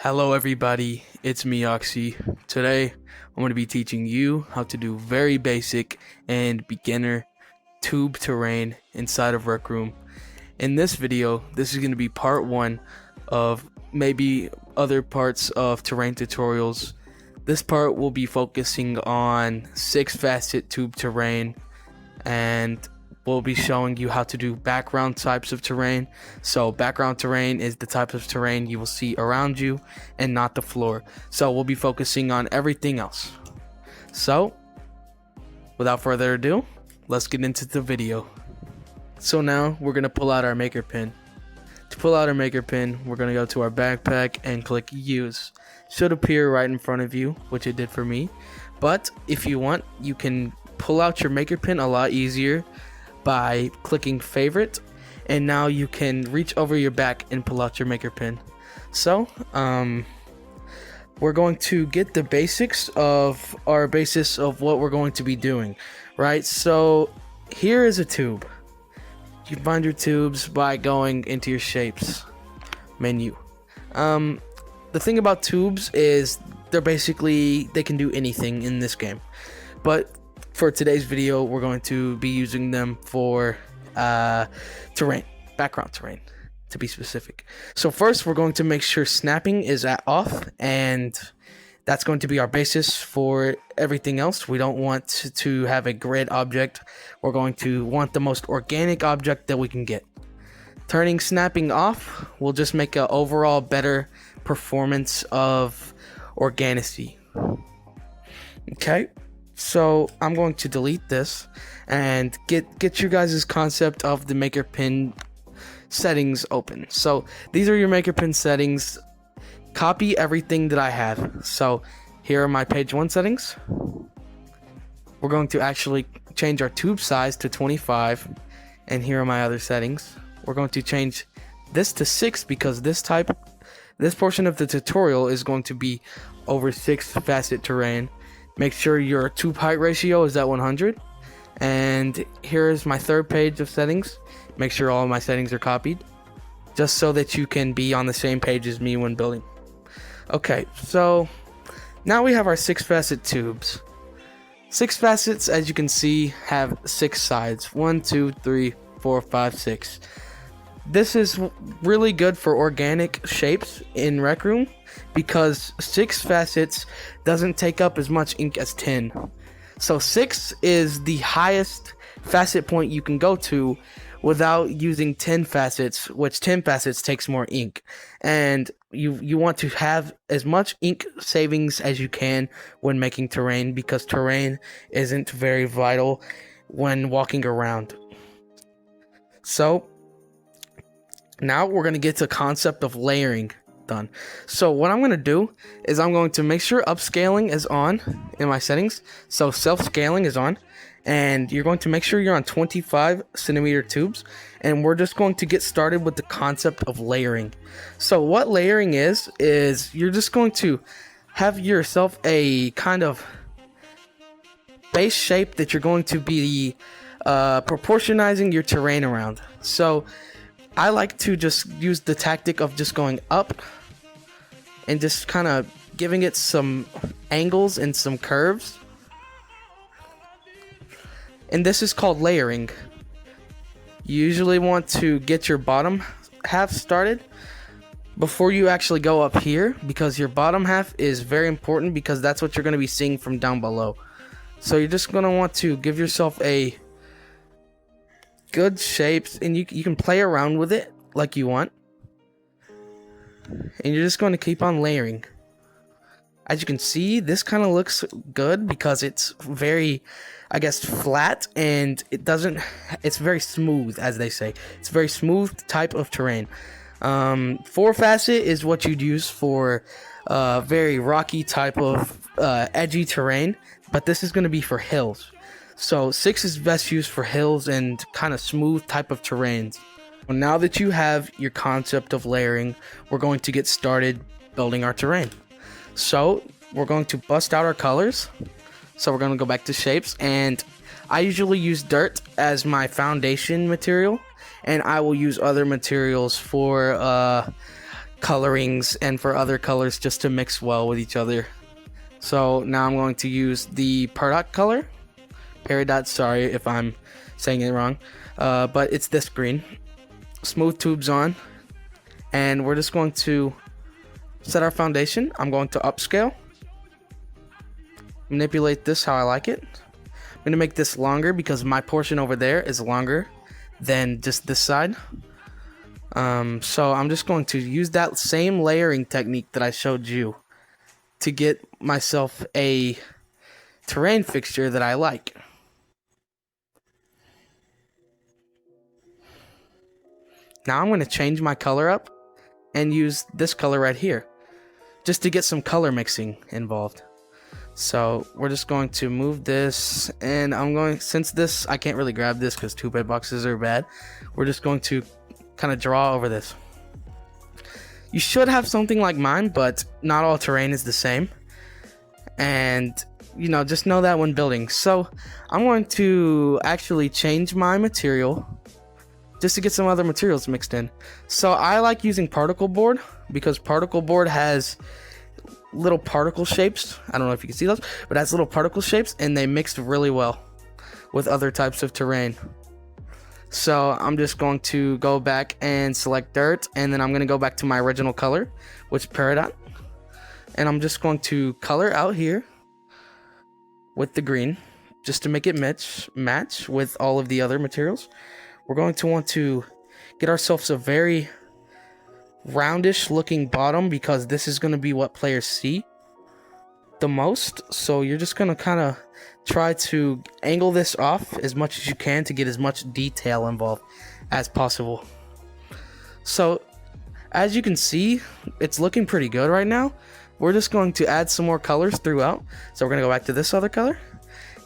Hello everybody, it's me Oxy. Today I'm going to be teaching you how to do very basic and beginner tube terrain inside of RecRoom. In this video, this is going to be part 1 of maybe other parts of terrain tutorials. This part will be focusing on 6 facet tube terrain, and we'll be showing you how to do background types of terrain. So background terrain is the type of terrain you will see around you and not the floor. So we'll be focusing on everything else. So without further ado, let's get into the video. So now we're gonna pull out our maker pin. To pull out our maker pin, we're gonna go to our backpack and click use. Should appear right in front of you, which it did for me. But if you want, you can pull out your maker pin a lot easier by clicking favorite, and now you can reach over your back and pull out your maker pin. So we're going to get the basics of our basis of what we're going to be doing, right? So here is a tube. You find your tubes by going into your shapes menu. The thing about tubes is they can do anything in this game, but for today's video, we're going to be using them for terrain, background terrain, to be specific. So first, we're going to make sure snapping is at off, and that's going to be our basis for everything else. We don't want to have a grid object. We're going to want the most organic object that we can get. Turning snapping off will just make an overall better performance of organicity. Okay. So I'm going to delete this and get your guys' concept of the maker pin settings open. So these are your maker pin settings. Copy everything that I have. So here are my page 1 settings. We're going to actually change our tube size to 25, and here are my other settings. We're going to change this to 6 because this portion of the tutorial is going to be over 6 facet terrain. Make sure your tube height ratio is at 100. And here is my third page of settings. Make sure all of my settings are copied, just so that you can be on the same page as me when building. Okay, so now we have our 6 facet tubes. 6 facets, as you can see, have 6 sides. 1, 2, 3, 4, 5, 6. This is really good for organic shapes in RecRoom because 6 facets doesn't take up as much ink as 10. So 6 is the highest facet point you can go to without using 10 facets, which 10 facets takes more ink. And you want to have as much ink savings as you can when making terrain, because terrain isn't very vital when walking around. So now we're going to get to the concept of layering done. So what I'm going to do is I'm going to make sure upscaling is on in my settings. So self-scaling is on, and you're going to make sure you're on 25 centimeter tubes, and we're just going to get started with the concept of layering. So what layering is you're just going to have yourself a kind of base shape that you're going to be proportionizing your terrain around. So I like to just use the tactic of just going up and just kind of giving it some angles and some curves. And this is called layering. You usually want to get your bottom half started before you actually go up here, because your bottom half is very important, because that's what you're going to be seeing from down below. So you're just going to want to give yourself a good shapes, and you can play around with it like you want, and you're just going to keep on layering. As you can see, this kind of looks good because it's very, I guess, flat, and it's very smooth, as they say. It's a very smooth type of terrain. 4 facet is what you'd use for very rocky type of edgy terrain, but this is going to be for hills. So 6 is best used for hills and kind of smooth type of terrains. Well, now that you have your concept of layering, we're going to get started building our terrain. So we're going to bust out our colors. So we're going to go back to shapes, and I usually use dirt as my foundation material, and I will use other materials for colorings and for other colors just to mix well with each other. So now I'm going to use the Peridot color. Peridot, sorry if I'm saying it wrong, but it's this green. Smooth tubes on, and we're just going to set our foundation. I'm going to upscale, manipulate this how I like it. I'm going to make this longer because my portion over there is longer than just this side. So I'm just going to use that same layering technique that I showed you to get myself a terrain fixture that I like. Now I'm going to change my color up and use this color right here just to get some color mixing involved. So we're just going to move this, and since this, I can't really grab this because 2-bit boxes are bad, we're just going to kind of draw over this. You should have something like mine, but not all terrain is the same. And, just know that when building. So I'm going to actually change my material just to get some other materials mixed in. So I like using particle board because particle board has little particle shapes. I don't know if you can see those, but it has little particle shapes, and they mixed really well with other types of terrain. So I'm just going to go back and select dirt, and then I'm going to go back to my original color, which is Peridot, and I'm just going to color out here with the green just to make it match with all of the other materials. We're going to want to get ourselves a very roundish looking bottom because this is going to be what players see the most. So you're just going to kind of try to angle this off as much as you can to get as much detail involved as possible. So as you can see, it's looking pretty good right now. We're just going to add some more colors throughout. So we're going to go back to this other color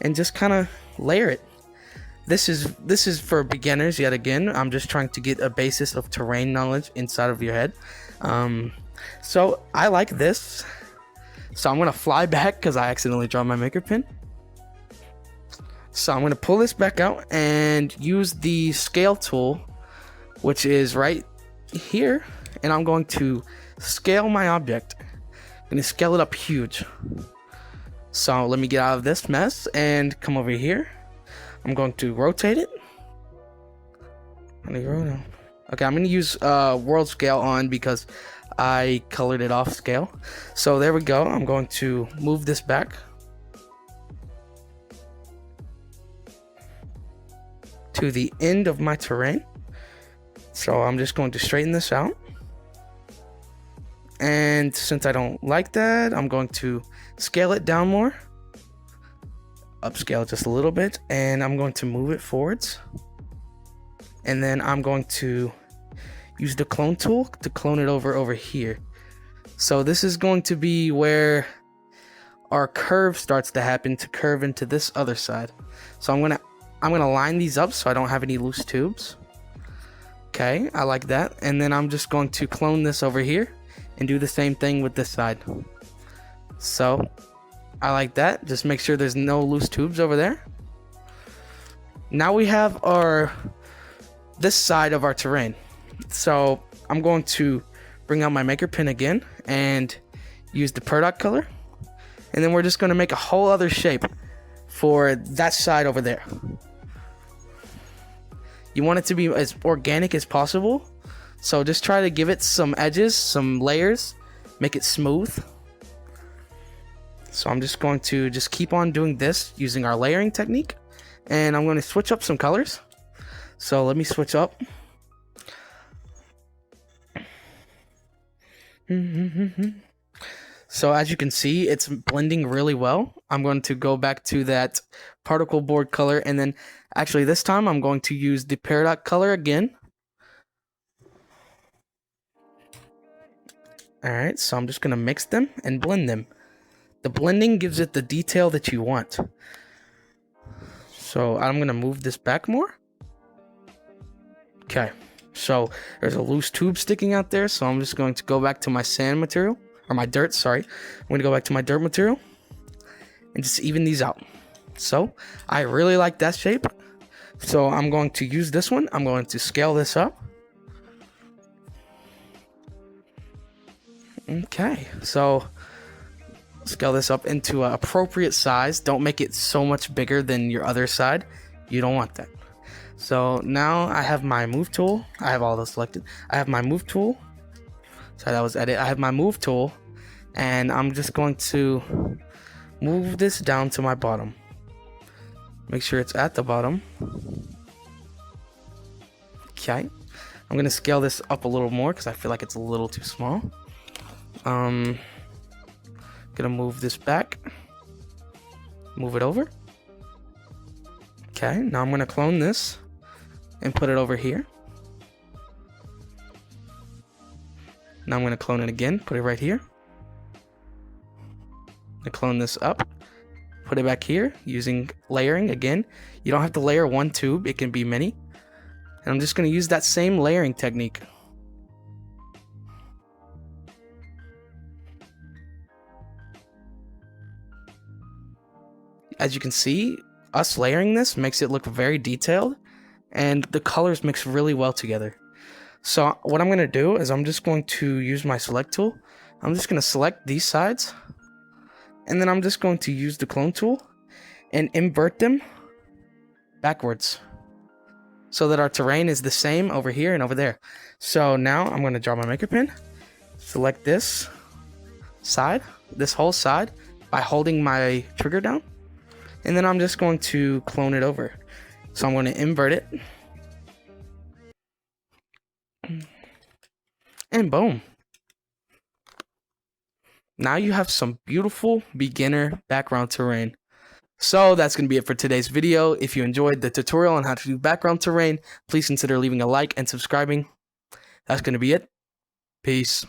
and just kind of layer it. This is for beginners yet again. I'm just trying to get a basis of terrain knowledge inside of your head. So I like this. So I'm going to fly back because I accidentally dropped my maker pin. So I'm going to pull this back out and use the scale tool, which is right here. And I'm going to scale my object. I'm going to scale it up huge. So let me get out of this mess and come over here. I'm going to rotate it. Okay, I'm going to use world scale on because I colored it off scale. So there we go. I'm going to move this back to the end of my terrain. So I'm just going to straighten this out. And since I don't like that, I'm going to scale it down more. Upscale just a little bit, and I'm going to move it forwards, and then I'm going to use the clone tool to clone it over here. So this is going to be where our curve starts to happen, to curve into this other side. So I'm gonna line these up so I don't have any loose tubes. Okay, I like that. And then I'm just going to clone this over here and do the same thing with this side. So I like that. Just make sure there's no loose tubes over there. Now we have this side of our terrain. So I'm going to bring out my maker pin again and use the Peridot color. And then we're just going to make a whole other shape for that side over there. You want it to be as organic as possible. So just try to give it some edges, some layers, make it smooth. So I'm just going to keep on doing this using our layering technique. And I'm going to switch up some colors. So let me switch up. So as you can see, it's blending really well. I'm going to go back to that particle board color. And then actually this time I'm going to use the Peridot color again. Alright, so I'm just going to mix them and blend them. The blending gives it the detail that you want. So I'm going to move this back more. Okay, so there's a loose tube sticking out there. So I'm just going to go back to my sand material, or my dirt, sorry. I'm going to go back to my dirt material and just even these out. So I really like that shape. So I'm going to use this one. I'm going to scale this up. Okay, so scale this up into an appropriate size. Don't make it so much bigger than your other side. You don't want that. So now I have my move tool. I have all those selected. I have my move tool. Sorry, that was edit. I have my move tool, and I'm just going to move this down to my bottom. Make sure it's at the bottom. Okay. I'm gonna scale this up a little more because I feel like it's a little too small. Gonna move this back. Move it over. Okay, now I'm gonna clone this and put it over here. Now I'm gonna clone it again, put it right here. I clone this up, put it back here using layering again. You don't have to layer one tube, it can be many. And I'm just gonna use that same layering technique. As you can see, us layering this makes it look very detailed, and the colors mix really well together. So what I'm going to do is I'm just going to use my select tool. I'm just going to select these sides, and then I'm just going to use the clone tool and invert them backwards so that our terrain is the same over here and over there. So now I'm going to draw my maker pen, select this side, this whole side, by holding my trigger down. And then I'm just going to clone it over. So I'm going to invert it. And boom. Now you have some beautiful beginner background terrain. So that's going to be it for today's video. If you enjoyed the tutorial on how to do background terrain, please consider leaving a like and subscribing. That's going to be it. Peace.